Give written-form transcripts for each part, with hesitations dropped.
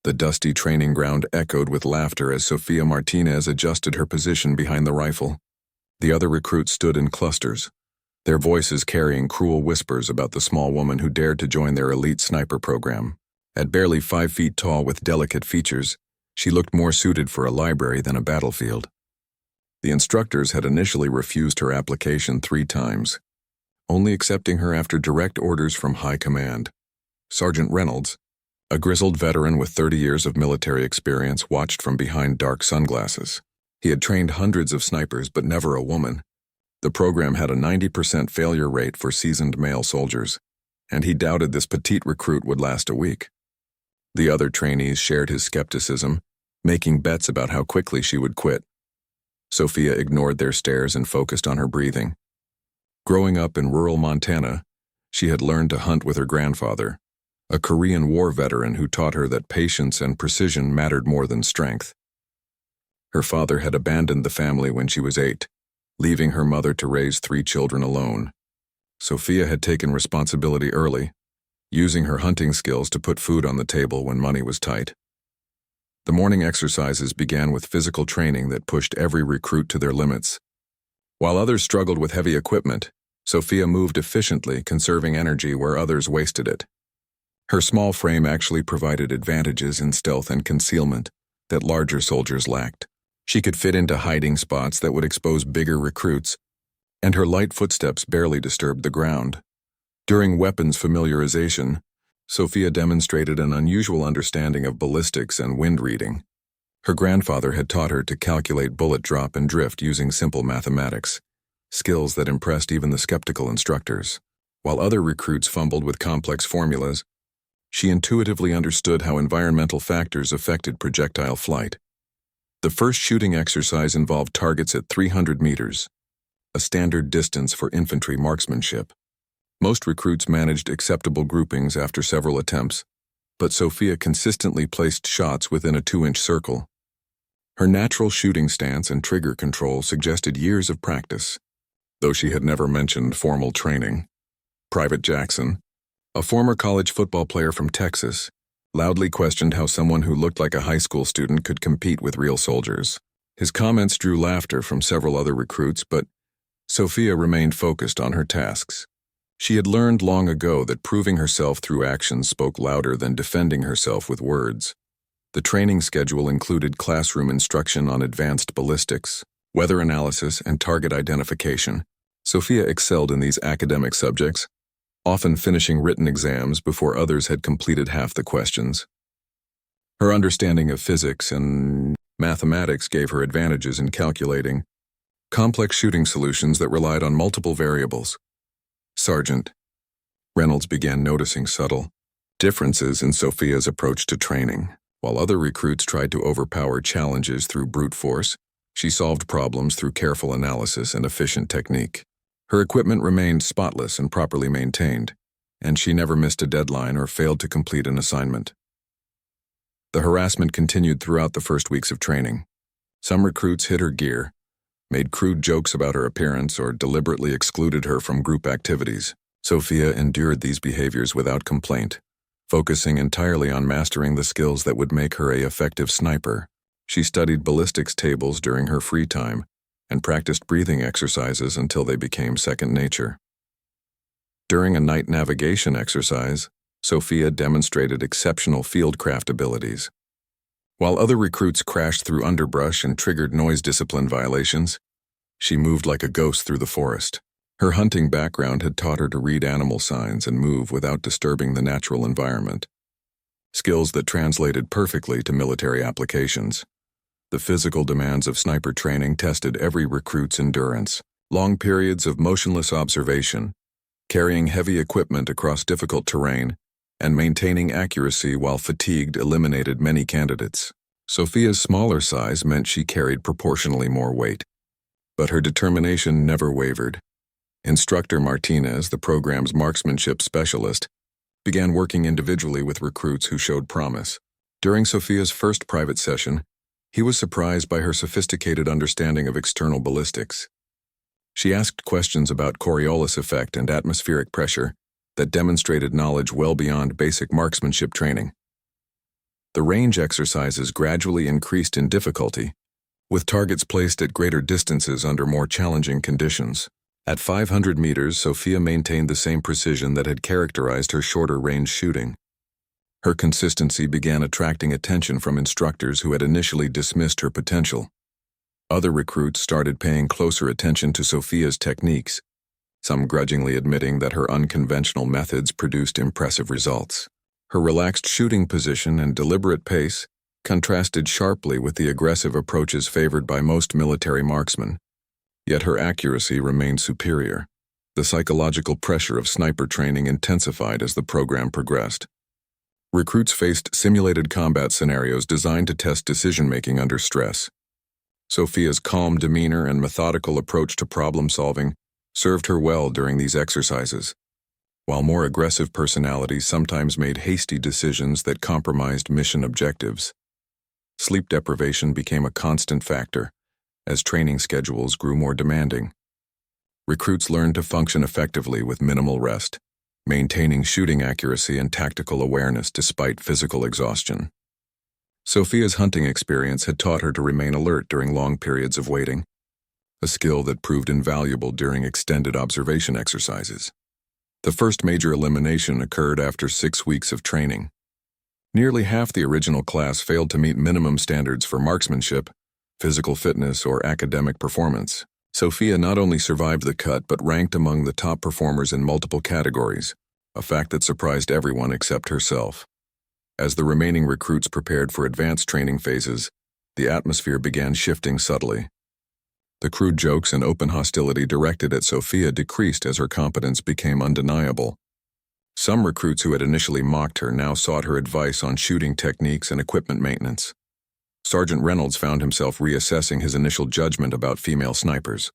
The dusty training ground echoed with laughter as Sophia Martinez adjusted her position behind the rifle. The other recruits stood in clusters, their voices carrying cruel whispers about the small woman who dared to join their elite sniper program. At barely 5 feet tall with delicate features, she looked more suited for a library than a battlefield. The instructors had initially refused her application 3 times, only accepting her after direct orders from high command. Sergeant Reynolds, a grizzled veteran with 30 years of military experience, watched from behind dark sunglasses. He had trained hundreds of snipers, but never a woman. The program had a 90% failure rate for seasoned male soldiers, and he doubted this petite recruit would last a week. The other trainees shared his skepticism, making bets about how quickly she would quit. Sophia ignored their stares and focused on her breathing. Growing up in rural Montana, she had learned to hunt with her grandfather, a Korean War veteran who taught her that patience and precision mattered more than strength. Her father had abandoned the family when she was 8, leaving her mother to raise 3 children alone. Sophia had taken responsibility early, using her hunting skills to put food on the table when money was tight. The morning exercises began with physical training that pushed every recruit to their limits. While others struggled with heavy equipment, Sophia moved efficiently, conserving energy where others wasted it. Her small frame actually provided advantages in stealth and concealment that larger soldiers lacked. She could fit into hiding spots that would expose bigger recruits, and her light footsteps barely disturbed the ground. During weapons familiarization, Sophia demonstrated an unusual understanding of ballistics and wind reading. Her grandfather had taught her to calculate bullet drop and drift using simple mathematics, skills that impressed even the skeptical instructors. While other recruits fumbled with complex formulas, she intuitively understood how environmental factors affected projectile flight. The first shooting exercise involved targets at 300 meters, a standard distance for infantry marksmanship. Most recruits managed acceptable groupings after several attempts, but Sophia consistently placed shots within a 2-inch circle. Her natural shooting stance and trigger control suggested years of practice, though she had never mentioned formal training. Private Jackson, a former college football player from Texas, loudly questioned how someone who looked like a high school student could compete with real soldiers. His comments drew laughter from several other recruits, but Sophia remained focused on her tasks. She had learned long ago that proving herself through actions spoke louder than defending herself with words. The training schedule included classroom instruction on advanced ballistics, weather analysis, and target identification. Sophia excelled in these academic subjects, often finishing written exams before others had completed half the questions. Her understanding of physics and mathematics gave her advantages in calculating complex shooting solutions that relied on multiple variables. Sergeant Reynolds began noticing subtle differences in Sophia's approach to training. While other recruits tried to overpower challenges through brute force, she solved problems through careful analysis and efficient technique. Her equipment remained spotless and properly maintained, and she never missed a deadline or failed to complete an assignment. The harassment continued throughout the first weeks of training. Some recruits hid her gear, made crude jokes about her appearance, or deliberately excluded her from group activities. Sophia endured these behaviors without complaint, focusing entirely on mastering the skills that would make her an effective sniper. She studied ballistics tables during her free time and practiced breathing exercises until they became second nature. During a night navigation exercise, Sophia demonstrated exceptional fieldcraft abilities. While other recruits crashed through underbrush and triggered noise discipline violations, she moved like a ghost through the forest. Her hunting background had taught her to read animal signs and move without disturbing the natural environment, skills that translated perfectly to military applications. The physical demands of sniper training tested every recruit's endurance. Long periods of motionless observation, carrying heavy equipment across difficult terrain, and maintaining accuracy while fatigued eliminated many candidates. Sophia's smaller size meant she carried proportionally more weight, but her determination never wavered. Instructor Martinez, the program's marksmanship specialist, began working individually with recruits who showed promise. During Sophia's first private session, he was surprised by her sophisticated understanding of external ballistics. She asked questions about Coriolis effect and atmospheric pressure that demonstrated knowledge well beyond basic marksmanship training. The range exercises gradually increased in difficulty, with targets placed at greater distances under more challenging conditions. At 500 meters, Sophia maintained the same precision that had characterized her shorter-range shooting. Her consistency began attracting attention from instructors who had initially dismissed her potential. Other recruits started paying closer attention to Sophia's techniques, some grudgingly admitting that her unconventional methods produced impressive results. Her relaxed shooting position and deliberate pace contrasted sharply with the aggressive approaches favored by most military marksmen. Yet her accuracy remained superior. The psychological pressure of sniper training intensified as the program progressed. Recruits faced simulated combat scenarios designed to test decision-making under stress. Sophia's calm demeanor and methodical approach to problem-solving served her well during these exercises, while more aggressive personalities sometimes made hasty decisions that compromised mission objectives. Sleep deprivation became a constant factor as training schedules grew more demanding. Recruits learned to function effectively with minimal rest, maintaining shooting accuracy and tactical awareness despite physical exhaustion. Sophia's hunting experience had taught her to remain alert during long periods of waiting, a skill that proved invaluable during extended observation exercises. The first major elimination occurred after 6 weeks of training. Nearly half the original class failed to meet minimum standards for marksmanship, physical fitness, or academic performance. Sophia not only survived the cut but ranked among the top performers in multiple categories, a fact that surprised everyone except herself. As the remaining recruits prepared for advanced training phases, the atmosphere began shifting subtly. The crude jokes and open hostility directed at Sophia decreased as her competence became undeniable. Some recruits who had initially mocked her now sought her advice on shooting techniques and equipment maintenance. Sergeant Reynolds found himself reassessing his initial judgment about female snipers.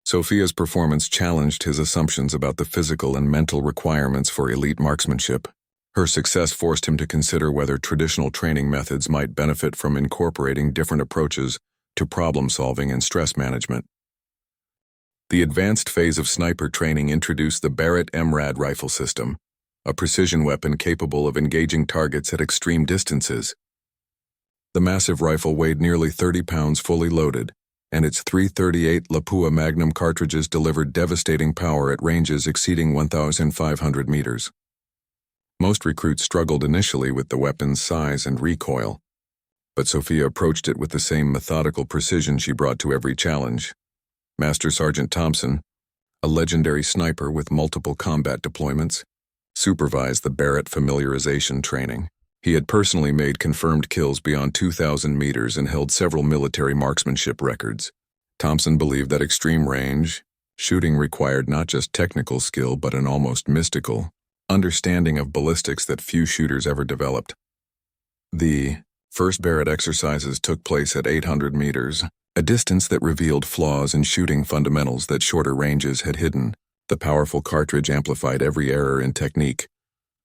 Sophia's performance challenged his assumptions about the physical and mental requirements for elite marksmanship. Her success forced him to consider whether traditional training methods might benefit from incorporating different approaches to problem-solving and stress management. The advanced phase of sniper training introduced the Barrett MRAD rifle system, a precision weapon capable of engaging targets at extreme distances. The massive rifle weighed nearly 30 pounds fully loaded, and its .338 Lapua Magnum cartridges delivered devastating power at ranges exceeding 1,500 meters. Most recruits struggled initially with the weapon's size and recoil, but Sophia approached it with the same methodical precision she brought to every challenge. Master Sergeant Thompson, a legendary sniper with multiple combat deployments, supervised the Barrett familiarization training. He had personally made confirmed kills beyond 2,000 meters and held several military marksmanship records. Thompson believed that extreme range shooting required not just technical skill but an almost mystical understanding of ballistics that few shooters ever developed. The first Barrett exercises took place at 800 meters, a distance that revealed flaws in shooting fundamentals that shorter ranges had hidden. The powerful cartridge amplified every error in technique,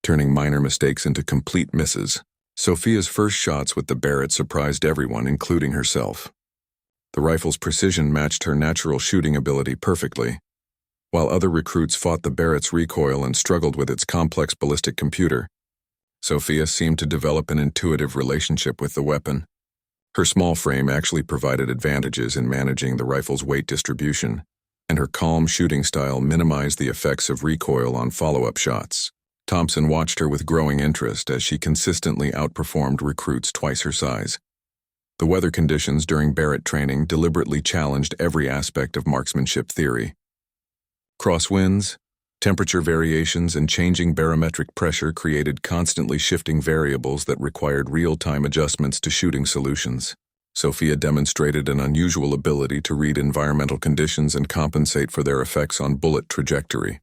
turning minor mistakes into complete misses. Sophia's first shots with the Barrett surprised everyone, including herself. The rifle's precision matched her natural shooting ability perfectly. While other recruits fought the Barrett's recoil and struggled with its complex ballistic computer, Sophia seemed to develop an intuitive relationship with the weapon. Her small frame actually provided advantages in managing the rifle's weight distribution, and her calm shooting style minimized the effects of recoil on follow-up shots. Thompson watched her with growing interest as she consistently outperformed recruits twice her size. The weather conditions during Barrett training deliberately challenged every aspect of marksmanship theory. Crosswinds, temperature variations, and changing barometric pressure created constantly shifting variables that required real-time adjustments to shooting solutions. Sophia demonstrated an unusual ability to read environmental conditions and compensate for their effects on bullet trajectory.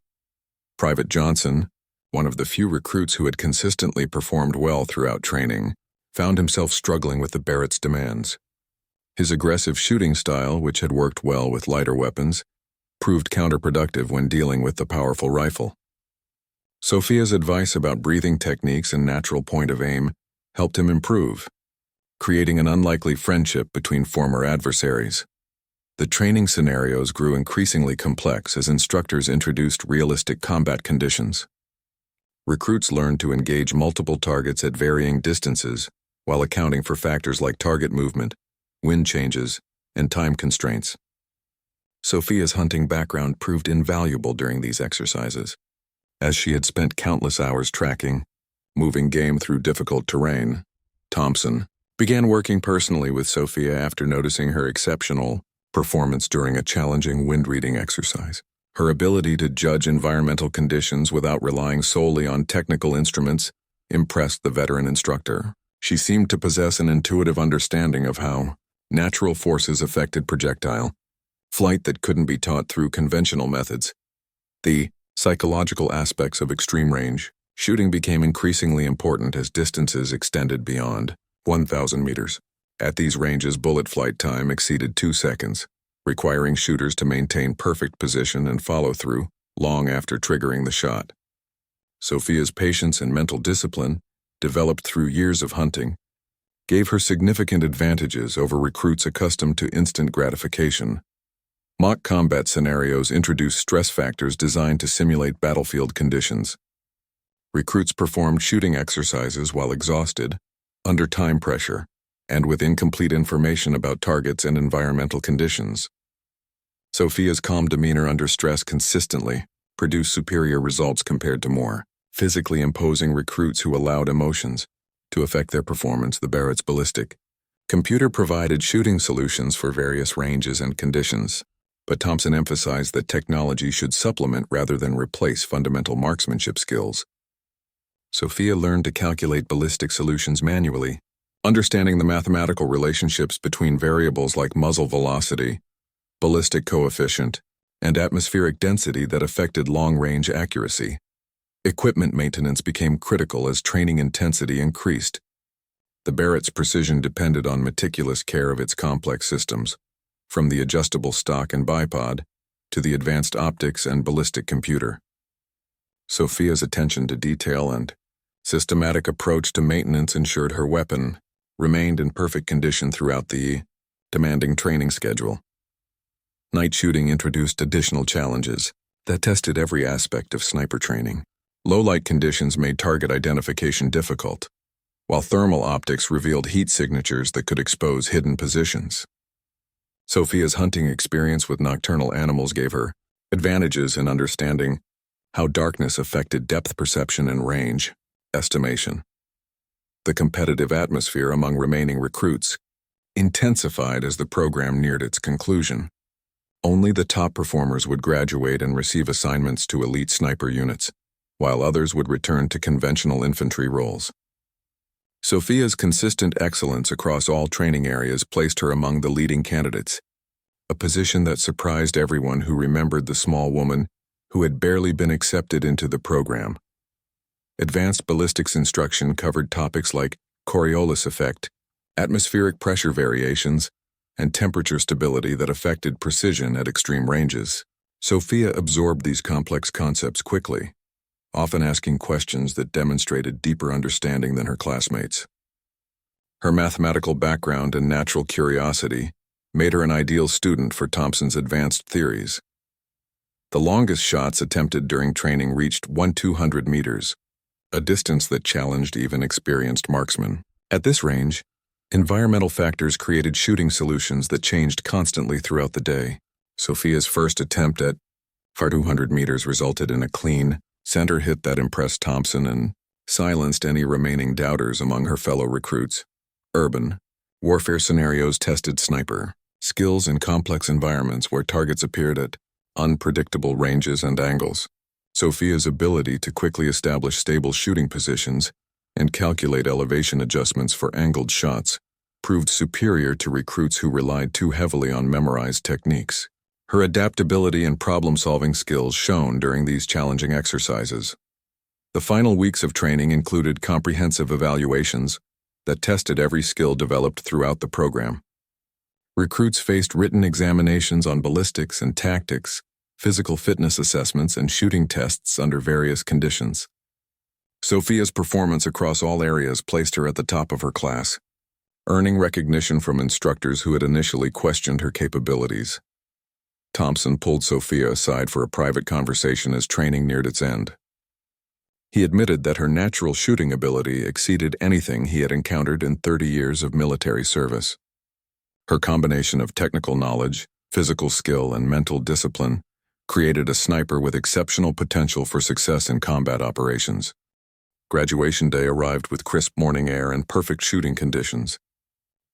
Private Johnson, one of the few recruits who had consistently performed well throughout training, found himself struggling with the Barrett's demands. His aggressive shooting style, which had worked well with lighter weapons, proved counterproductive when dealing with the powerful rifle. Sophia's advice about breathing techniques and natural point of aim helped him improve, creating an unlikely friendship between former adversaries. The training scenarios grew increasingly complex as instructors introduced realistic combat conditions. Recruits learned to engage multiple targets at varying distances, while accounting for factors like target movement, wind changes, and time constraints. Sophia's hunting background proved invaluable during these exercises. As she had spent countless hours tracking, moving game through difficult terrain, Thompson began working personally with Sophia after noticing her exceptional performance during a challenging wind reading exercise. Her ability to judge environmental conditions without relying solely on technical instruments impressed the veteran instructor. She seemed to possess an intuitive understanding of how natural forces affected projectile flight that couldn't be taught through conventional methods. The psychological aspects of extreme range shooting became increasingly important as distances extended beyond 1,000 meters. At these ranges, bullet flight time exceeded 2 seconds, requiring shooters to maintain perfect position and follow-through long after triggering the shot. Sophia's patience and mental discipline, developed through years of hunting, gave her significant advantages over recruits accustomed to instant gratification. Mock combat scenarios introduced stress factors designed to simulate battlefield conditions. Recruits performed shooting exercises while exhausted, under time pressure, and with incomplete information about targets and environmental conditions. Sophia's calm demeanor under stress consistently produced superior results compared to more physically imposing recruits who allowed emotions to affect their performance. The Barrett's ballistic computer provided shooting solutions for various ranges and conditions, but Thompson emphasized that technology should supplement rather than replace fundamental marksmanship skills. Sophia learned to calculate ballistic solutions manually, understanding the mathematical relationships between variables like muzzle velocity, ballistic coefficient, and atmospheric density that affected long-range accuracy. Equipment maintenance became critical as training intensity increased. The Barrett's precision depended on meticulous care of its complex systems, from the adjustable stock and bipod to the advanced optics and ballistic computer. Sophia's attention to detail and systematic approach to maintenance ensured her weapon remained in perfect condition throughout the demanding training schedule. Night shooting introduced additional challenges that tested every aspect of sniper training. Low-light conditions made target identification difficult, while thermal optics revealed heat signatures that could expose hidden positions. Sophia's hunting experience with nocturnal animals gave her advantages in understanding how darkness affected depth perception and range estimation. The competitive atmosphere among remaining recruits intensified as the program neared its conclusion. Only the top performers would graduate and receive assignments to elite sniper units, while others would return to conventional infantry roles. Sophia's consistent excellence across all training areas placed her among the leading candidates, a position that surprised everyone who remembered the small woman who had barely been accepted into the program. Advanced ballistics instruction covered topics like Coriolis effect, atmospheric pressure variations, and temperature stability that affected precision at extreme ranges. Sophia absorbed these complex concepts quickly, often asking questions that demonstrated deeper understanding than her classmates. Her mathematical background and natural curiosity made her an ideal student for Thompson's advanced theories. The longest shots attempted during training reached 200 meters, a distance that challenged even experienced marksmen. At this range, environmental factors created shooting solutions that changed constantly throughout the day. Sophia's first attempt at 200 meters resulted in a clean center hit that impressed Thompson and silenced any remaining doubters among her fellow recruits. Urban warfare scenarios tested sniper skills in complex environments where targets appeared at unpredictable ranges and angles. Sophia's ability to quickly establish stable shooting positions and calculate elevation adjustments for angled shots proved superior to recruits who relied too heavily on memorized techniques. Her adaptability and problem-solving skills shone during these challenging exercises. The final weeks of training included comprehensive evaluations that tested every skill developed throughout the program. Recruits faced written examinations on ballistics and tactics, physical fitness assessments, and shooting tests under various conditions. Sophia's performance across all areas placed her at the top of her class, earning recognition from instructors who had initially questioned her capabilities. Thompson pulled Sophia aside for a private conversation as training neared its end. He admitted that her natural shooting ability exceeded anything he had encountered in 30 years of military service. Her combination of technical knowledge, physical skill, and mental discipline created a sniper with exceptional potential for success in combat operations. Graduation day arrived with crisp morning air and perfect shooting conditions.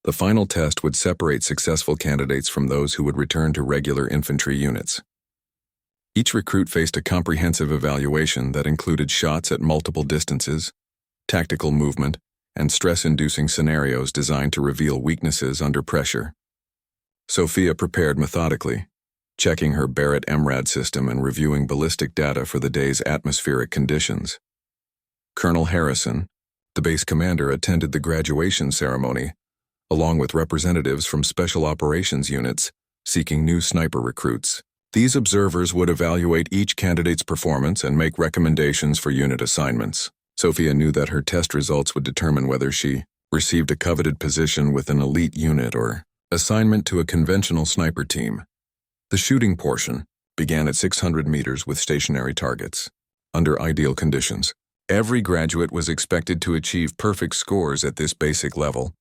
The final test would separate successful candidates from those who would return to regular infantry units. Each recruit faced a comprehensive evaluation that included shots at multiple distances, tactical movement, and stress-inducing scenarios designed to reveal weaknesses under pressure. Sophia prepared methodically, checking her Barrett MRAD system and reviewing ballistic data for the day's atmospheric conditions. Colonel Harrison, the base commander, attended the graduation ceremony, along with representatives from special operations units seeking new sniper recruits. These observers would evaluate each candidate's performance and make recommendations for unit assignments. Sophia knew that her test results would determine whether she received a coveted position with an elite unit or assignment to a conventional sniper team. The shooting portion began at 600 meters with stationary targets. Under ideal conditions, every graduate was expected to achieve perfect scores at this basic level,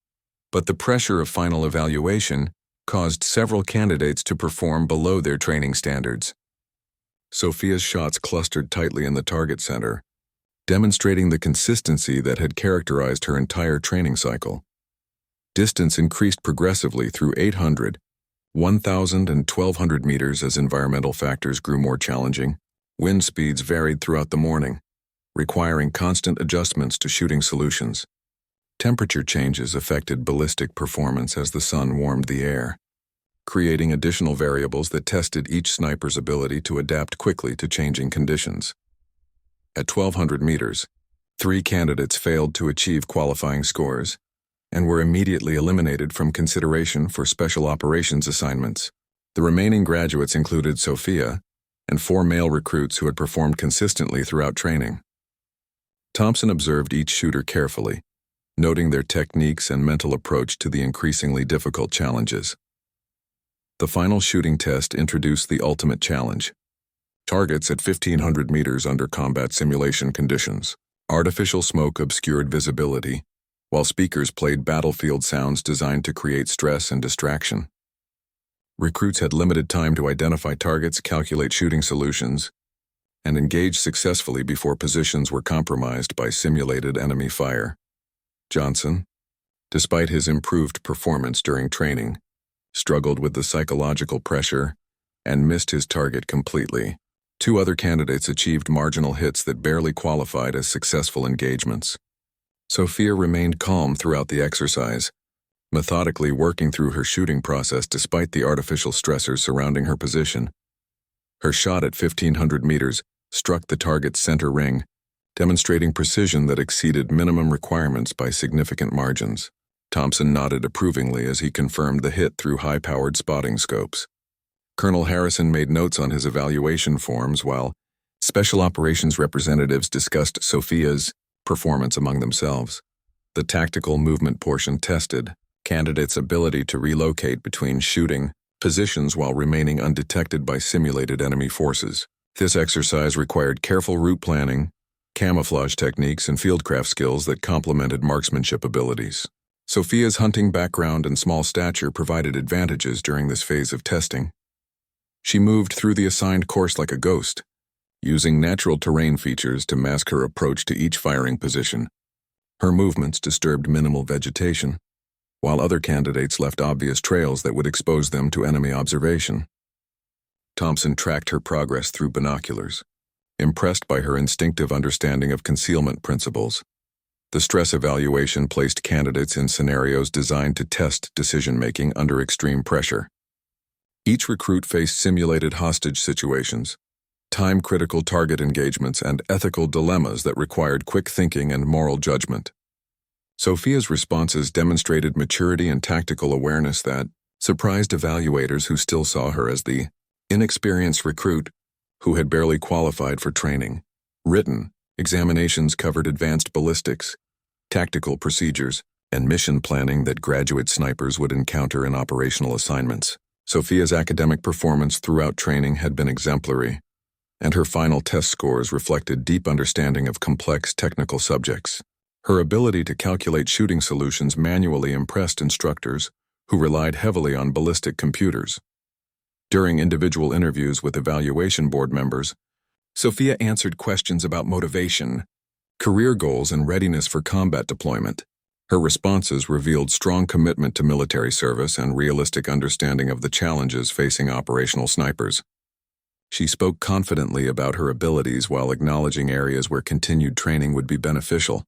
but the pressure of final evaluation caused several candidates to perform below their training standards. Sophia's shots clustered tightly in the target center, demonstrating the consistency that had characterized her entire training cycle. Distance increased progressively through 800, 1,000, and 1,200 meters as environmental factors grew more challenging. Wind speeds varied throughout the morning, requiring constant adjustments to shooting solutions. Temperature changes affected ballistic performance as the sun warmed the air, creating additional variables that tested each sniper's ability to adapt quickly to changing conditions. At 1,200 meters, 3 candidates failed to achieve qualifying scores and were immediately eliminated from consideration for special operations assignments. The remaining graduates included Sophia and 4 male recruits who had performed consistently throughout training. Thompson observed each shooter carefully, noting their techniques and mental approach to the increasingly difficult challenges. The final shooting test introduced the ultimate challenge. Targets at 1,500 meters under combat simulation conditions. Artificial smoke obscured visibility, while speakers played battlefield sounds designed to create stress and distraction. Recruits had limited time to identify targets, calculate shooting solutions, and engage successfully before positions were compromised by simulated enemy fire. Johnson, despite his improved performance during training, struggled with the psychological pressure and missed his target completely. 2 other candidates achieved marginal hits that barely qualified as successful engagements. Sophia remained calm throughout the exercise, methodically working through her shooting process despite the artificial stressors surrounding her position. Her shot at 1,500 meters struck the target's center ring, demonstrating precision that exceeded minimum requirements by significant margins. Thompson nodded approvingly as he confirmed the hit through high-powered spotting scopes. Colonel Harrison made notes on his evaluation forms while special operations representatives discussed Sophia's performance among themselves. The tactical movement portion tested candidates' ability to relocate between shooting positions while remaining undetected by simulated enemy forces. This exercise required careful route planning, camouflage techniques, and fieldcraft skills that complemented marksmanship abilities. Sophia's hunting background and small stature provided advantages during this phase of testing. She moved through the assigned course like a ghost, using natural terrain features to mask her approach to each firing position. Her movements disturbed minimal vegetation, while other candidates left obvious trails that would expose them to enemy observation. Thompson tracked her progress through binoculars, impressed by her instinctive understanding of concealment principles. The stress evaluation placed candidates in scenarios designed to test decision-making under extreme pressure. Each recruit faced simulated hostage situations, time-critical target engagements, and ethical dilemmas that required quick thinking and moral judgment. Sophia's responses demonstrated maturity and tactical awareness that surprised evaluators who still saw her as the inexperienced recruit who had barely qualified for training. Written examinations covered advanced ballistics, tactical procedures, and mission planning that graduate snipers would encounter in operational assignments. Sophia's academic performance throughout training had been exemplary, and her final test scores reflected deep understanding of complex technical subjects. Her ability to calculate shooting solutions manually impressed instructors, who relied heavily on ballistic computers. During individual interviews with evaluation board members, Sophia answered questions about motivation, career goals, and readiness for combat deployment. Her responses revealed strong commitment to military service and realistic understanding of the challenges facing operational snipers. She spoke confidently about her abilities while acknowledging areas where continued training would be beneficial.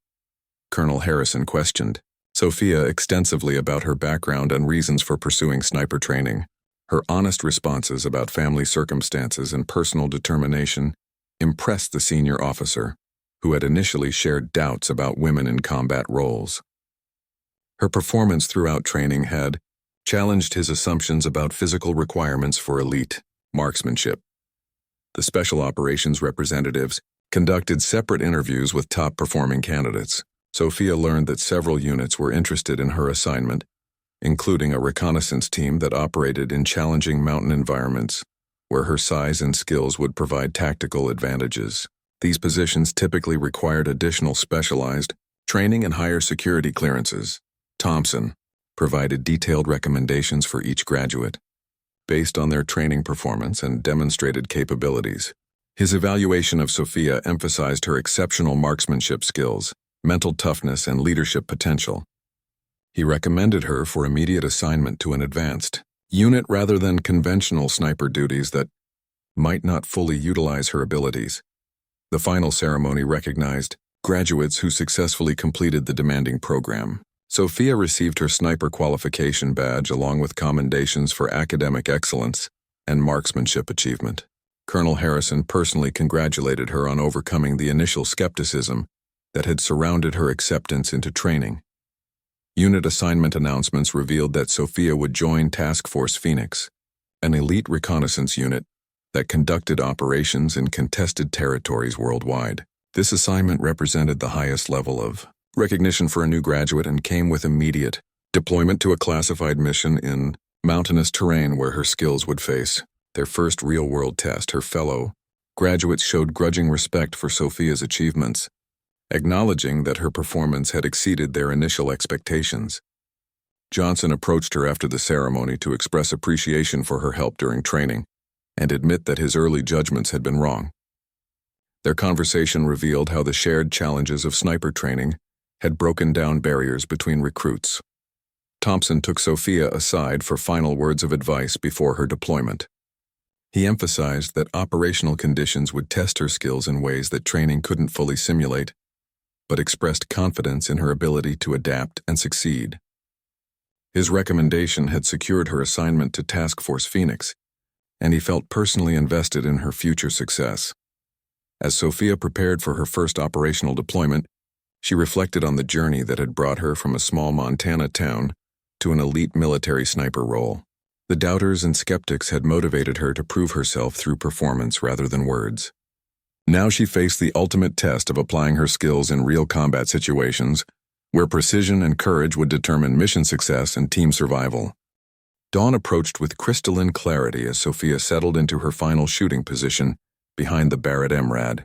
Colonel Harrison questioned Sophia extensively about her background and reasons for pursuing sniper training. Her honest responses about family circumstances and personal determination impressed the senior officer, who had initially shared doubts about women in combat roles. Her performance throughout training had challenged his assumptions about physical requirements for elite marksmanship. The Special Operations representatives conducted separate interviews with top-performing candidates. Sophia learned that several units were interested in her assignment, including a reconnaissance team that operated in challenging mountain environments, where her size and skills would provide tactical advantages. These positions typically required additional specialized training and higher security clearances. Thompson provided detailed recommendations for each graduate, based on their training performance and demonstrated capabilities. His evaluation of Sophia emphasized her exceptional marksmanship skills, mental toughness, and leadership potential. He recommended her for immediate assignment to an advanced unit rather than conventional sniper duties that might not fully utilize her abilities. The final ceremony recognized graduates who successfully completed the demanding program. Sophia received her sniper qualification badge along with commendations for academic excellence and marksmanship achievement. Colonel Harrison personally congratulated her on overcoming the initial skepticism that had surrounded her acceptance into training. Unit assignment announcements revealed that Sophia would join Task Force Phoenix, an elite reconnaissance unit that conducted operations in contested territories worldwide. This assignment represented the highest level of recognition for a new graduate and came with immediate deployment to a classified mission in mountainous terrain where her skills would face their first real-world test. Her fellow graduates showed grudging respect for Sophia's achievements, acknowledging that her performance had exceeded their initial expectations. Johnson approached her after the ceremony to express appreciation for her help during training and admit that his early judgments had been wrong. Their conversation revealed how the shared challenges of sniper training had broken down barriers between recruits. Thompson took Sophia aside for final words of advice before her deployment. He emphasized that operational conditions would test her skills in ways that training couldn't fully simulate, but expressed confidence in her ability to adapt and succeed. His recommendation had secured her assignment to Task Force Phoenix, and he felt personally invested in her future success. As Sophia prepared for her first operational deployment, she reflected on the journey that had brought her from a small Montana town to an elite military sniper role. The doubters and skeptics had motivated her to prove herself through performance rather than words. Now she faced the ultimate test of applying her skills in real combat situations, where precision and courage would determine mission success and team survival. Dawn approached with crystalline clarity as Sophia settled into her final shooting position behind the Barrett MRAD.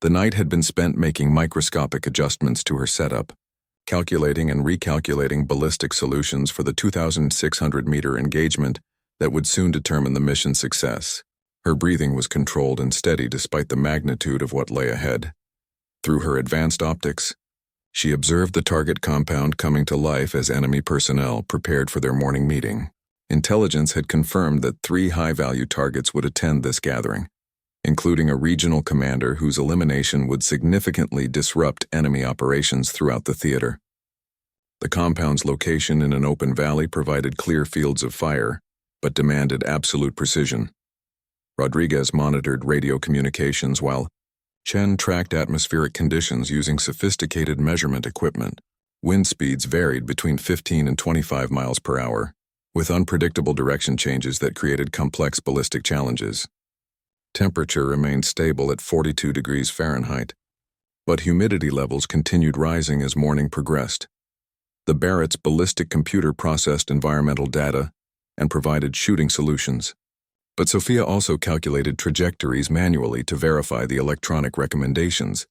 The night had been spent making microscopic adjustments to her setup, calculating and recalculating ballistic solutions for the 2,600-meter engagement that would soon determine the mission's success. Her breathing was controlled and steady despite the magnitude of what lay ahead. Through her advanced optics, she observed the target compound coming to life as enemy personnel prepared for their morning meeting. Intelligence had confirmed that 3 high-value targets would attend this gathering, including a regional commander whose elimination would significantly disrupt enemy operations throughout the theater. The compound's location in an open valley provided clear fields of fire, but demanded absolute precision. Rodriguez monitored radio communications while Chen tracked atmospheric conditions using sophisticated measurement equipment. Wind speeds varied between 15 and 25 miles per hour, with unpredictable direction changes that created complex ballistic challenges. Temperature remained stable at 42 degrees Fahrenheit, but humidity levels continued rising as morning progressed. The Barrett's ballistic computer processed environmental data and provided shooting solutions, But Sophia also calculated trajectories manually to verify the electronic recommendations.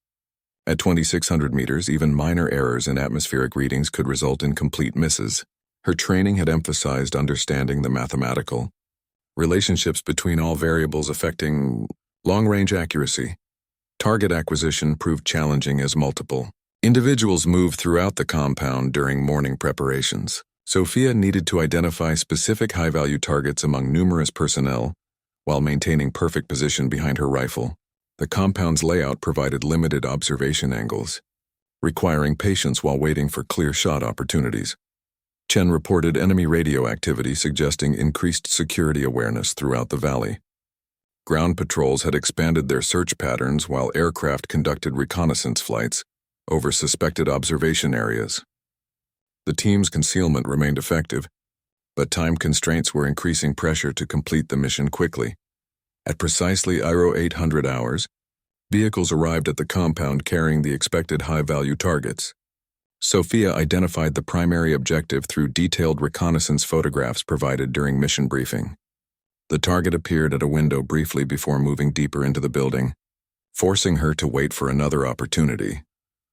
At 2,600 meters, even minor errors in atmospheric readings could result in complete misses. Her training had emphasized understanding the mathematical relationships between all variables affecting long-range accuracy. Target acquisition proved challenging as multiple individuals moved throughout the compound during morning preparations. Sophia needed to identify specific high-value targets among numerous personnel while maintaining perfect position behind her rifle. The compound's layout provided limited observation angles, requiring patience while waiting for clear shot opportunities. Chen reported enemy radio activity suggesting increased security awareness throughout the valley. Ground patrols had expanded their search patterns while aircraft conducted reconnaissance flights over suspected observation areas. The team's concealment remained effective, but time constraints were increasing pressure to complete the mission quickly. At precisely 800 hours, vehicles arrived at the compound carrying the expected high-value targets. Sophia identified the primary objective through detailed reconnaissance photographs provided during mission briefing. The target appeared at a window briefly before moving deeper into the building, forcing her to wait for another opportunity.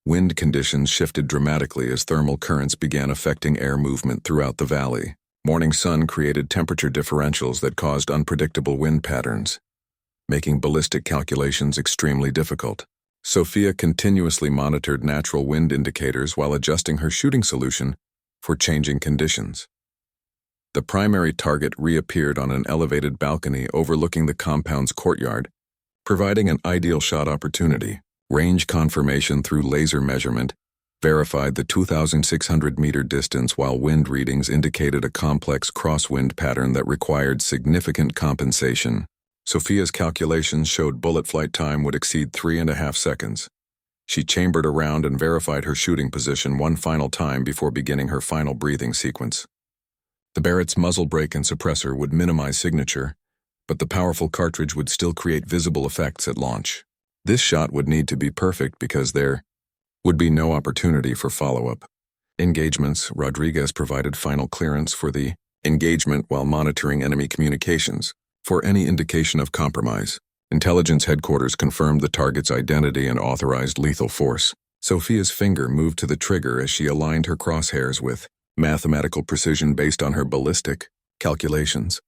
Wind conditions shifted dramatically as thermal currents began affecting air movement throughout the valley. Morning sun created temperature differentials that caused unpredictable wind patterns, making ballistic calculations extremely difficult. Sophia continuously monitored natural wind indicators while adjusting her shooting solution for changing conditions. The primary target reappeared on an elevated balcony overlooking the compound's courtyard, providing an ideal shot opportunity. Range confirmation through laser measurement verified the 2,600-meter distance, while wind readings indicated a complex crosswind pattern that required significant compensation. Sophia's calculations showed bullet flight time would exceed 3.5 seconds. She chambered around and verified her shooting position one final time before beginning her final breathing sequence. The Barrett's muzzle brake and suppressor would minimize signature, but the powerful cartridge would still create visible effects at launch. This shot would need to be perfect because there would be no opportunity for follow-up. Engagements. Rodriguez provided final clearance for the engagement while monitoring enemy communications for any indication of compromise. Intelligence headquarters confirmed the target's identity and authorized lethal force. Sophia's finger moved to the trigger as she aligned her crosshairs with mathematical precision based on her ballistic calculations.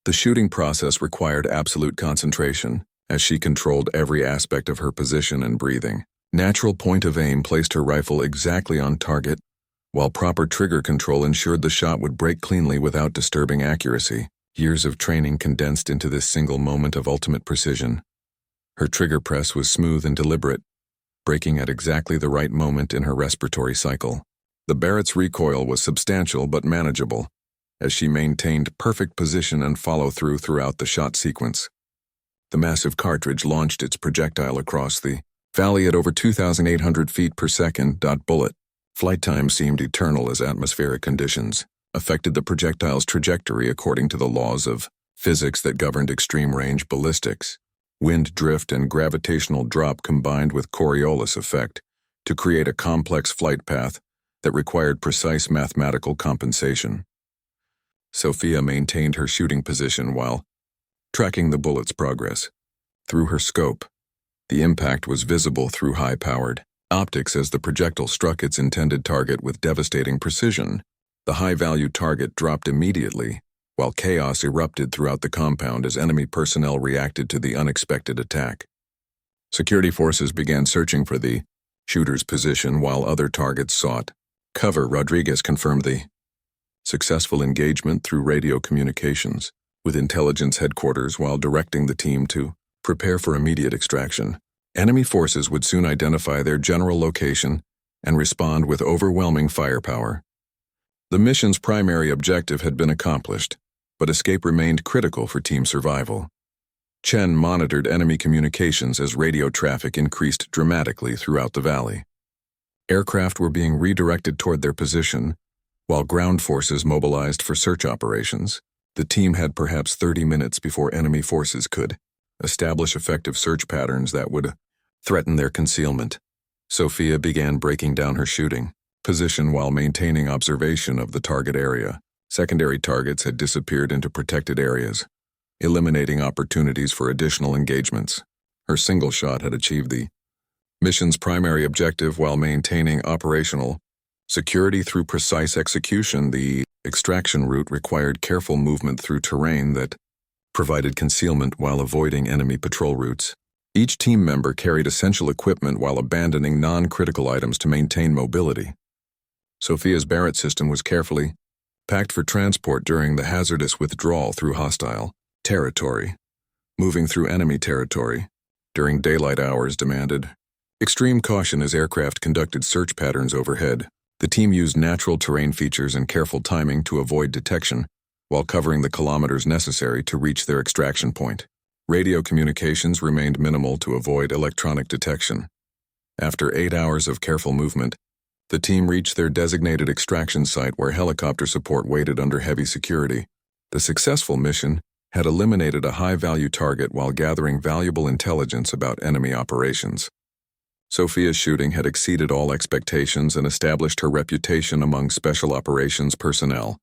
The shooting process required absolute concentration, as she controlled every aspect of her position and breathing. Natural point of aim placed her rifle exactly on target, while proper trigger control ensured the shot would break cleanly without disturbing accuracy. Years of training condensed into this single moment of ultimate precision. Her trigger press was smooth and deliberate, breaking at exactly the right moment in her respiratory cycle. The Barrett's recoil was substantial but manageable, as she maintained perfect position and follow-through throughout the shot sequence. The massive cartridge launched its projectile across the valley at over 2,800 feet per second. Bullet flight time seemed eternal as atmospheric conditions affected the projectile's trajectory according to the laws of physics that governed extreme-range ballistics. Wind drift and gravitational drop combined with Coriolis effect to create a complex flight path that required precise mathematical compensation. Sophia maintained her shooting position while tracking the bullet's progress. Through her scope, the impact was visible through high-powered optics as the projectile struck its intended target with devastating precision. The high-value target dropped immediately, while chaos erupted throughout the compound as enemy personnel reacted to the unexpected attack. Security forces began searching for the shooter's position while other targets sought cover. Rodriguez confirmed the successful engagement through radio communications with intelligence headquarters while directing the team to prepare for immediate extraction. Enemy forces would soon identify their general location and respond with overwhelming firepower. The mission's primary objective had been accomplished, but escape remained critical for team survival. Chen monitored enemy communications as radio traffic increased dramatically throughout the valley. Aircraft were being redirected toward their position, while ground forces mobilized for search operations. The team had perhaps 30 minutes before enemy forces could establish effective search patterns that would threaten their concealment. Sophia began breaking down her shooting position while maintaining observation of the target area. Secondary targets had disappeared into protected areas, eliminating opportunities for additional engagements. Her single shot had achieved the mission's primary objective while maintaining operational security through precise execution. The extraction route required careful movement through terrain that provided concealment while avoiding enemy patrol routes. Each team member carried essential equipment while abandoning non-critical items to maintain mobility. Sophia's Barrett system was carefully packed for transport during the hazardous withdrawal through hostile territory. Moving through enemy territory during daylight hours demanded extreme caution as aircraft conducted search patterns overhead. The team used natural terrain features and careful timing to avoid detection while covering the kilometers necessary to reach their extraction point. Radio communications remained minimal to avoid electronic detection. After 8 hours of careful movement, the team reached their designated extraction site where helicopter support waited under heavy security. The successful mission had eliminated a high-value target while gathering valuable intelligence about enemy operations. Sophia's shooting had exceeded all expectations and established her reputation among special operations personnel.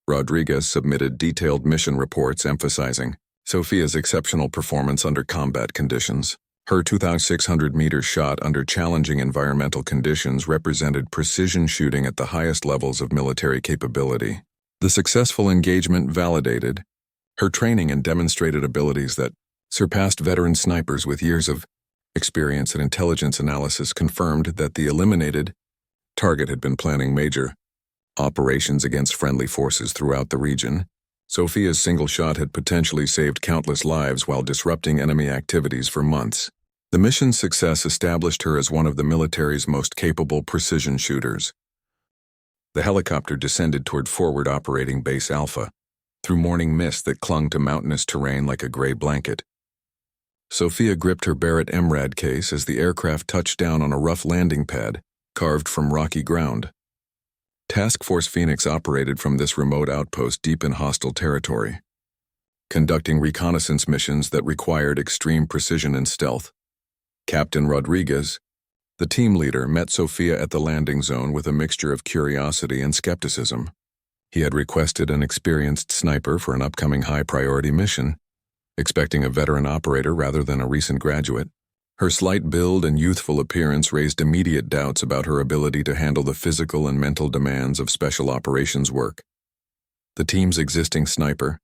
Rodriguez submitted detailed mission reports emphasizing Sophia's exceptional performance under combat conditions. Her 2,600-meter shot under challenging environmental conditions represented precision shooting at the highest levels of military capability. The successful engagement validated her training and demonstrated abilities that surpassed veteran snipers with years of experience and intelligence analysis. Confirmed that the eliminated target had been planning major operations against friendly forces throughout the region. Sophia's single shot had potentially saved countless lives while disrupting enemy activities for months. The mission's success established her as one of the military's most capable precision shooters. The helicopter descended toward forward operating Base Alpha, through morning mist that clung to mountainous terrain like a gray blanket. Sophia gripped her Barrett MRAD case as the aircraft touched down on a rough landing pad, carved from rocky ground. Task Force Phoenix operated from this remote outpost deep in hostile territory, conducting reconnaissance missions that required extreme precision and stealth. Captain Rodriguez, the team leader, met Sophia at the landing zone with a mixture of curiosity and skepticism. He had requested an experienced sniper for an upcoming high-priority mission, expecting a veteran operator rather than a recent graduate. Her slight build and youthful appearance raised immediate doubts about her ability to handle the physical and mental demands of special operations work. The team's existing sniper,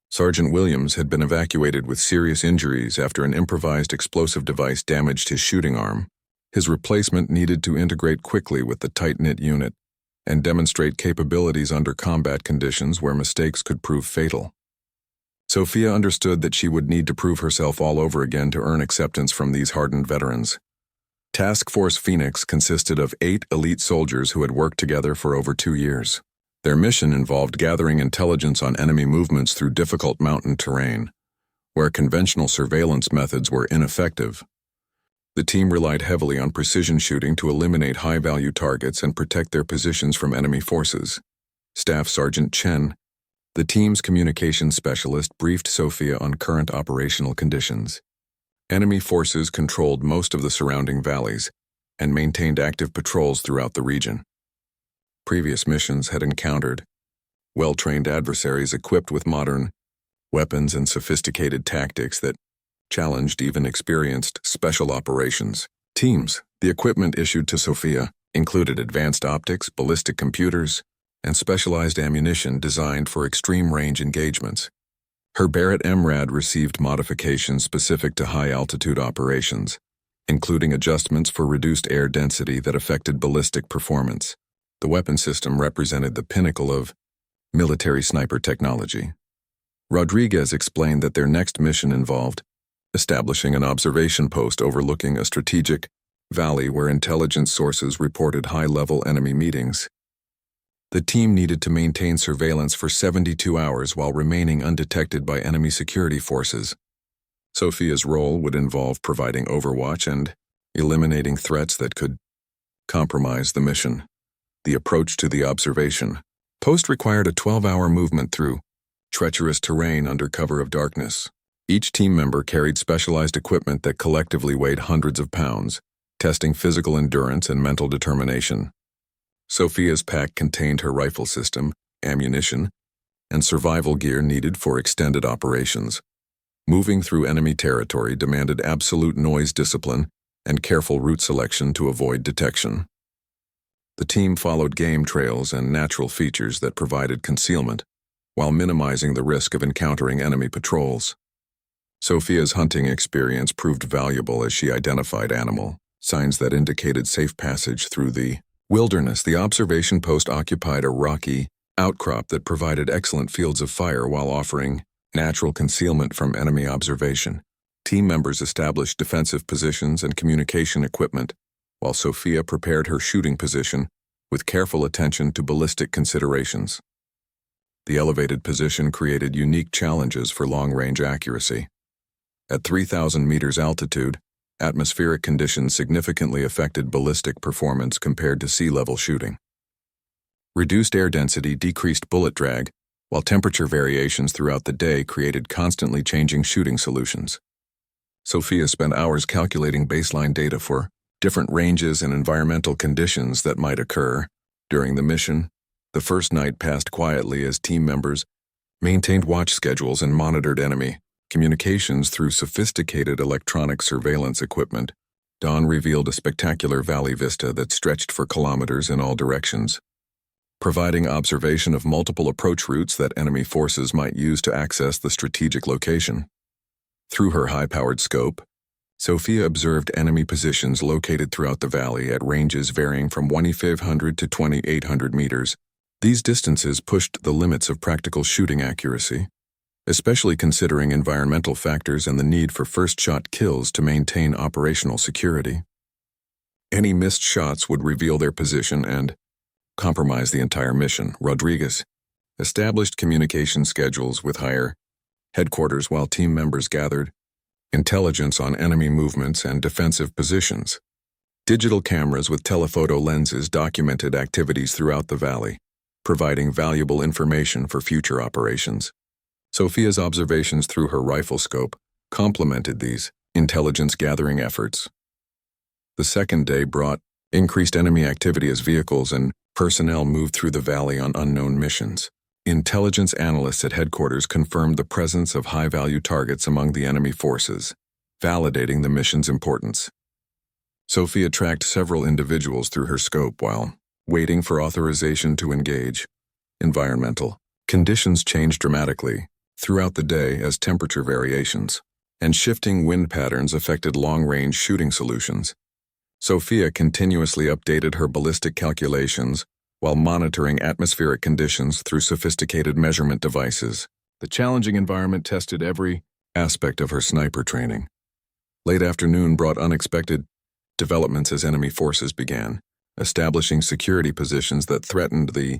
Sergeant Williams, had been evacuated with serious injuries after an improvised explosive device damaged his shooting arm. His replacement needed to integrate quickly with the tight-knit unit and demonstrate capabilities under combat conditions where mistakes could prove fatal. Sophia understood that she would need to prove herself all over again to earn acceptance from these hardened veterans. Task Force Phoenix consisted of 8 elite soldiers who had worked together for over 2 years. Their mission involved gathering intelligence on enemy movements through difficult mountain terrain, where conventional surveillance methods were ineffective. The team relied heavily on precision shooting to eliminate high-value targets and protect their positions from enemy forces. Staff Sergeant Chen, the team's communications specialist, briefed Sophia on current operational conditions. Enemy forces controlled most of the surrounding valleys and maintained active patrols throughout the region. Previous missions had encountered well-trained adversaries equipped with modern weapons and sophisticated tactics that challenged even experienced special operations teams. The equipment issued to Sophia included advanced optics, ballistic computers, and specialized ammunition designed for extreme-range engagements. Her Barrett MRAD received modifications specific to high-altitude operations, including adjustments for reduced air density that affected ballistic performance. The weapon system represented the pinnacle of military sniper technology. Rodriguez explained that their next mission involved establishing an observation post overlooking a strategic valley where intelligence sources reported high-level enemy meetings. The team needed to maintain surveillance for 72 hours while remaining undetected by enemy security forces. Sophia's role would involve providing overwatch and eliminating threats that could compromise the mission. The approach to the observation post required a 12-hour movement through treacherous terrain under cover of darkness. Each team member carried specialized equipment that collectively weighed hundreds of pounds, testing physical endurance and mental determination. Sophia's pack contained her rifle system, ammunition, and survival gear needed for extended operations. Moving through enemy territory demanded absolute noise discipline and careful route selection to avoid detection. The team followed game trails and natural features that provided concealment, while minimizing the risk of encountering enemy patrols. Sophia's hunting experience proved valuable as she identified animal signs that indicated safe passage through the wilderness. The observation post occupied a rocky outcrop that provided excellent fields of fire while offering natural concealment from enemy observation. Team members established defensive positions and communication equipment, while Sophia prepared her shooting position with careful attention to ballistic considerations. The elevated position created unique challenges for long-range accuracy. At 3,000 meters altitude, atmospheric conditions significantly affected ballistic performance compared to sea-level shooting. Reduced air density decreased bullet drag, while temperature variations throughout the day created constantly changing shooting solutions. Sophia spent hours calculating baseline data for different ranges and environmental conditions that might occur during the mission. The first night passed quietly as team members maintained watch schedules and monitored enemy communications through sophisticated electronic surveillance equipment. Dawn revealed a spectacular valley vista that stretched for kilometers in all directions, providing observation of multiple approach routes that enemy forces might use to access the strategic location. Through her high-powered scope, Sophia observed enemy positions located throughout the valley at ranges varying from 2,500 to 2,800 meters. These distances pushed the limits of practical shooting accuracy, especially considering environmental factors and the need for first-shot kills to maintain operational security. Any missed shots would reveal their position and compromise the entire mission. Rodriguez established communication schedules with higher headquarters while team members gathered intelligence on enemy movements and defensive positions. Digital cameras with telephoto lenses documented activities throughout the valley, providing valuable information for future operations. Sophia's observations through her rifle scope complemented these intelligence-gathering efforts. The second day brought increased enemy activity as vehicles and personnel moved through the valley on unknown missions. Intelligence analysts at headquarters confirmed the presence of high-value targets among the enemy forces, validating the mission's importance. Sophia tracked several individuals through her scope while waiting for authorization to engage. Environmental conditions changed dramatically throughout the day as temperature variations and shifting wind patterns affected long-range shooting solutions. Sophia continuously updated her ballistic calculations while monitoring atmospheric conditions through sophisticated measurement devices. The challenging environment tested every aspect of her sniper training. Late afternoon brought unexpected developments as enemy forces began establishing security positions that threatened the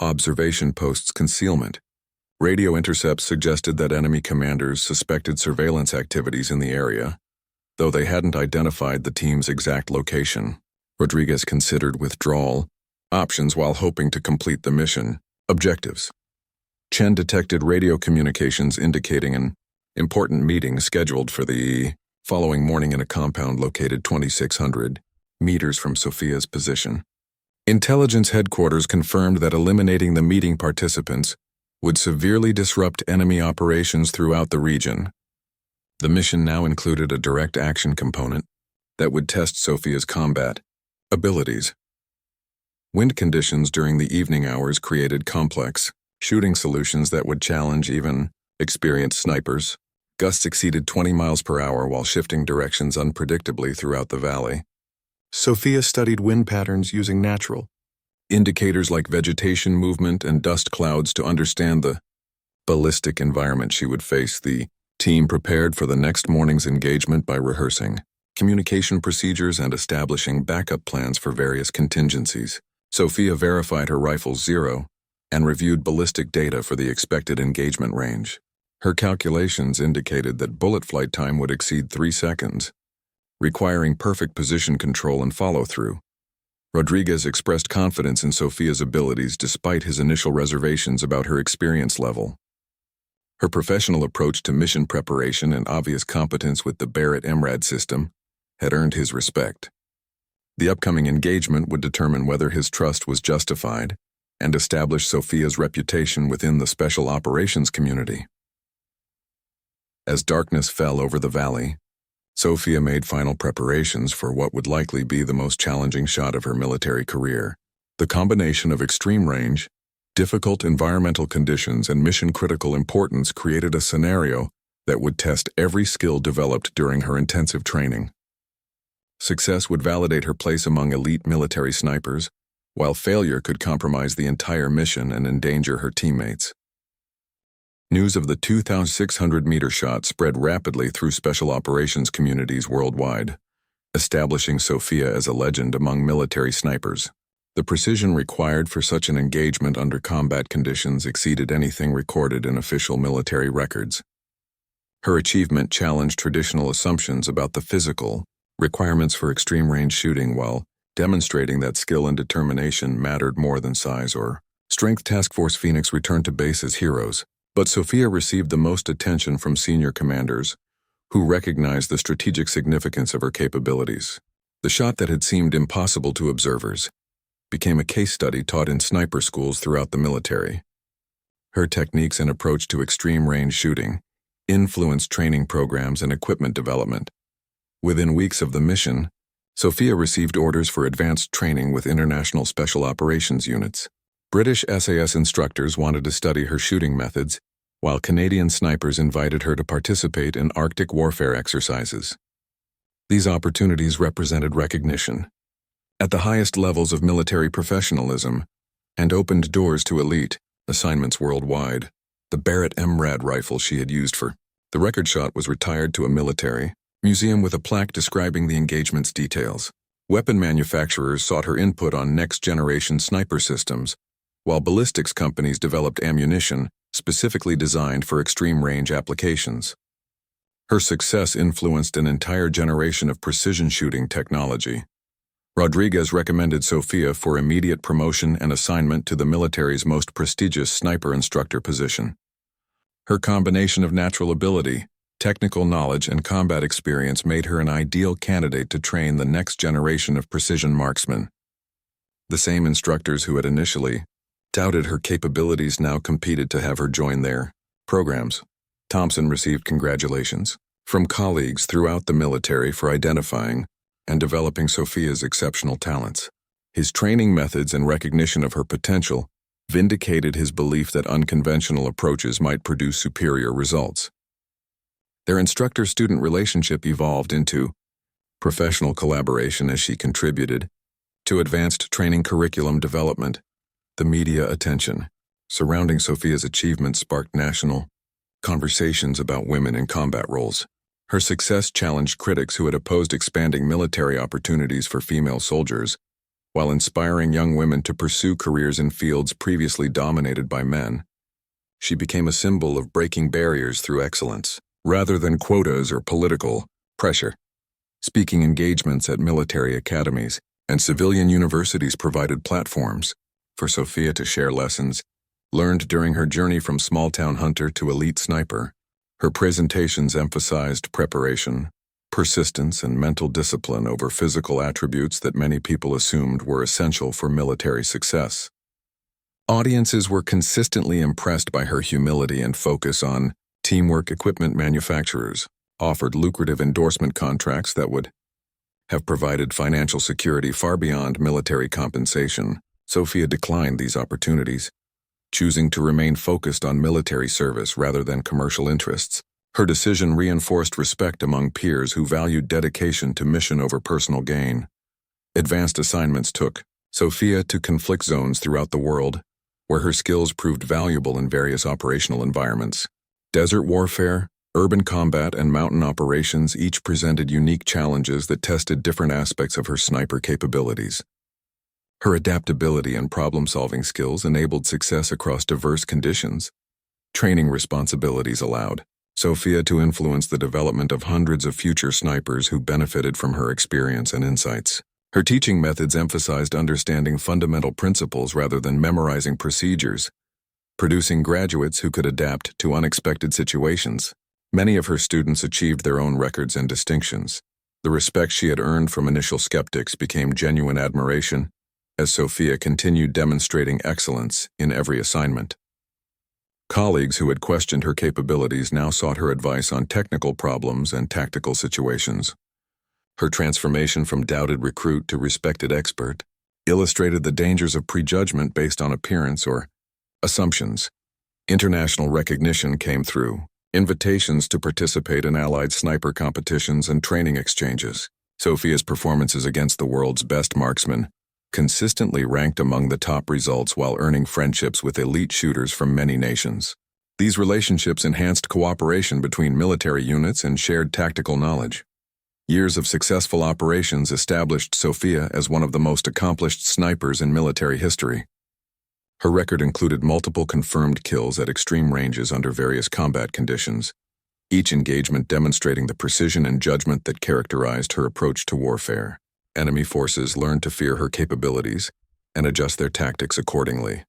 observation post's concealment. Radio intercepts suggested that enemy commanders suspected surveillance activities in the area, though they hadn't identified the team's exact location. Rodriguez considered withdrawal options while hoping to complete the mission objectives. Chen detected radio communications indicating an important meeting scheduled for the following morning in a compound located 2,600 meters from Sophia's position. Intelligence headquarters confirmed that eliminating the meeting participants would severely disrupt enemy operations throughout the region. The mission now included a direct action component that would test Sophia's combat abilities. Wind conditions during the evening hours created complex shooting solutions that would challenge even experienced snipers. Gusts exceeded 20 miles per hour while shifting directions unpredictably throughout the valley. Sophia studied wind patterns using natural indicators like vegetation movement and dust clouds to understand the ballistic environment she would face. The team prepared for the next morning's engagement by rehearsing communication procedures and establishing backup plans for various contingencies. Sophia verified her rifle's zero and reviewed ballistic data for the expected engagement range. Her calculations indicated that bullet flight time would exceed 3 seconds, requiring perfect position control and follow-through. Rodriguez expressed confidence in Sophia's abilities despite his initial reservations about her experience level. Her professional approach to mission preparation and obvious competence with the Barrett MRAD system had earned his respect. The upcoming engagement would determine whether his trust was justified and established Sophia's reputation within the special operations community. As darkness fell over the valley, Sophia made final preparations for what would likely be the most challenging shot of her military career. The combination of extreme range, difficult environmental conditions, and mission-critical importance created a scenario that would test every skill developed during her intensive training. Success would validate her place among elite military snipers, while failure could compromise the entire mission and endanger her teammates. News of the 2,600-meter shot spread rapidly through special operations communities worldwide, establishing Sophia as a legend among military snipers. The precision required for such an engagement under combat conditions exceeded anything recorded in official military records. Her achievement challenged traditional assumptions about the physical requirements for extreme-range shooting while demonstrating that skill and determination mattered more than size or strength. Task Force Phoenix returned to base as heroes, but Sophia received the most attention from senior commanders, who recognized the strategic significance of her capabilities. The shot that had seemed impossible to observers became a case study taught in sniper schools throughout the military. Her techniques and approach to extreme-range shooting influenced training programs and equipment development. Within weeks of the mission, Sophia received orders for advanced training with international special operations units. British SAS instructors wanted to study her shooting methods, while Canadian snipers invited her to participate in Arctic warfare exercises. These opportunities represented recognition at the highest levels of military professionalism and opened doors to elite assignments worldwide. The Barrett MRAD rifle she had used for the record shot was retired to a military museum with a plaque describing the engagement's details. Weapon manufacturers sought her input on next-generation sniper systems, while ballistics companies developed ammunition specifically designed for extreme-range applications. Her success influenced an entire generation of precision shooting technology. Rodriguez recommended Sophia for immediate promotion and assignment to the military's most prestigious sniper instructor position. Her combination of natural ability, technical knowledge, and combat experience made her an ideal candidate to train the next generation of precision marksmen. The same instructors who had initially doubted her capabilities now competed to have her join their programs. Thompson received congratulations from colleagues throughout the military for identifying and developing Sophia's exceptional talents. His training methods and recognition of her potential vindicated his belief that unconventional approaches might produce superior results. Their instructor-student relationship evolved into professional collaboration as she contributed to advanced training curriculum development. The media attention surrounding Sophia's achievements sparked national conversations about women in combat roles. Her success challenged critics who had opposed expanding military opportunities for female soldiers, while inspiring young women to pursue careers in fields previously dominated by men. She became a symbol of breaking barriers through excellence, rather than quotas or political pressure. Speaking engagements at military academies and civilian universities provided platforms for Sophia to share lessons learned during her journey from small-town hunter to elite sniper. Her presentations emphasized preparation, persistence, and mental discipline over physical attributes that many people assumed were essential for military success. Audiences were consistently impressed by her humility and focus on teamwork. Equipment manufacturers offered lucrative endorsement contracts that would have provided financial security far beyond military compensation. Sophia declined these opportunities, choosing to remain focused on military service rather than commercial interests. Her decision reinforced respect among peers who valued dedication to mission over personal gain. Advanced assignments took Sophia to conflict zones throughout the world, where her skills proved valuable in various operational environments. Desert warfare, urban combat, and mountain operations each presented unique challenges that tested different aspects of her sniper capabilities. Her adaptability and problem-solving skills enabled success across diverse conditions. Training responsibilities allowed Sophia to influence the development of hundreds of future snipers who benefited from her experience and insights. Her teaching methods emphasized understanding fundamental principles rather than memorizing procedures, producing graduates who could adapt to unexpected situations. Many of her students achieved their own records and distinctions. The respect she had earned from initial skeptics became genuine admiration, as Sophia continued demonstrating excellence in every assignment. Colleagues who had questioned her capabilities now sought her advice on technical problems and tactical situations. Her transformation from doubted recruit to respected expert illustrated the dangers of prejudgment based on appearance or assumptions. International recognition came through, invitations to participate in allied sniper competitions and training exchanges. Sophia's performances against the world's best marksmen consistently ranked among the top results while earning friendships with elite shooters from many nations. These relationships enhanced cooperation between military units and shared tactical knowledge. Years of successful operations established Sophia as one of the most accomplished snipers in military history. Her record included multiple confirmed kills at extreme ranges under various combat conditions, each engagement demonstrating the precision and judgment that characterized her approach to warfare. Enemy forces learned to fear her capabilities and adjust their tactics accordingly.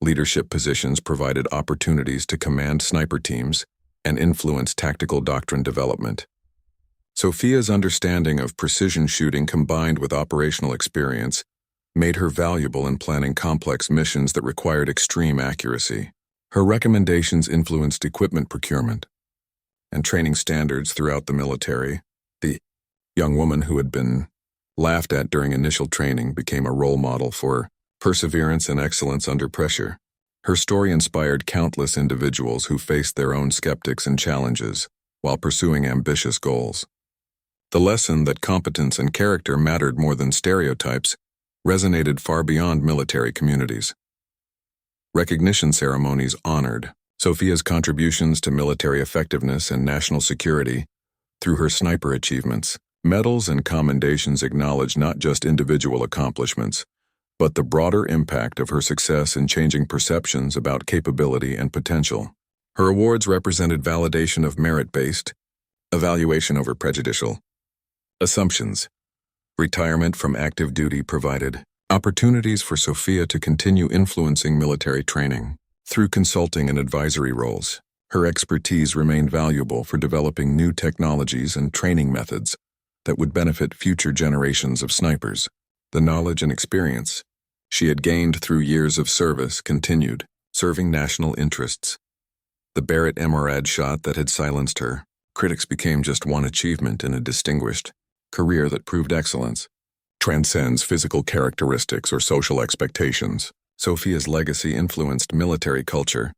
Leadership positions provided opportunities to command sniper teams and influence tactical doctrine development. Sophia's understanding of precision shooting combined with operational experience made her valuable in planning complex missions that required extreme accuracy. Her recommendations influenced equipment procurement and training standards throughout the military. The young woman who had been laughed at during initial training became a role model for perseverance and excellence under pressure. Her story inspired countless individuals who faced their own skeptics and challenges while pursuing ambitious goals. The lesson that competence and character mattered more than stereotypes resonated far beyond military communities. Recognition ceremonies honored Sophia's contributions to military effectiveness and national security through her sniper achievements. Medals and commendations acknowledge not just individual accomplishments, but the broader impact of her success in changing perceptions about capability and potential. Her awards represented validation of merit-based evaluation over prejudicial assumptions. Retirement from active duty provided opportunities for Sophia to continue influencing military training. Through consulting and advisory roles, her expertise remained valuable for developing new technologies and training methods that would benefit future generations of snipers. The knowledge and experience she had gained through years of service continued, serving national interests. The Barrett MRAD shot that had silenced her critics became just one achievement in a distinguished career that proved excellence transcends physical characteristics or social expectations. Sophia's legacy influenced military culture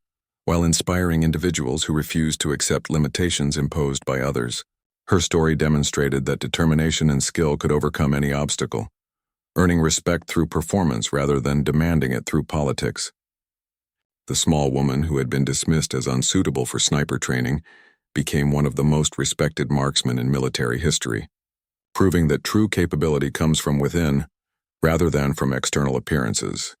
while inspiring individuals who refused to accept limitations imposed by others. Her story demonstrated that determination and skill could overcome any obstacle, earning respect through performance rather than demanding it through politics. The small woman who had been dismissed as unsuitable for sniper training became one of the most respected marksmen in military history, proving that true capability comes from within rather than from external appearances.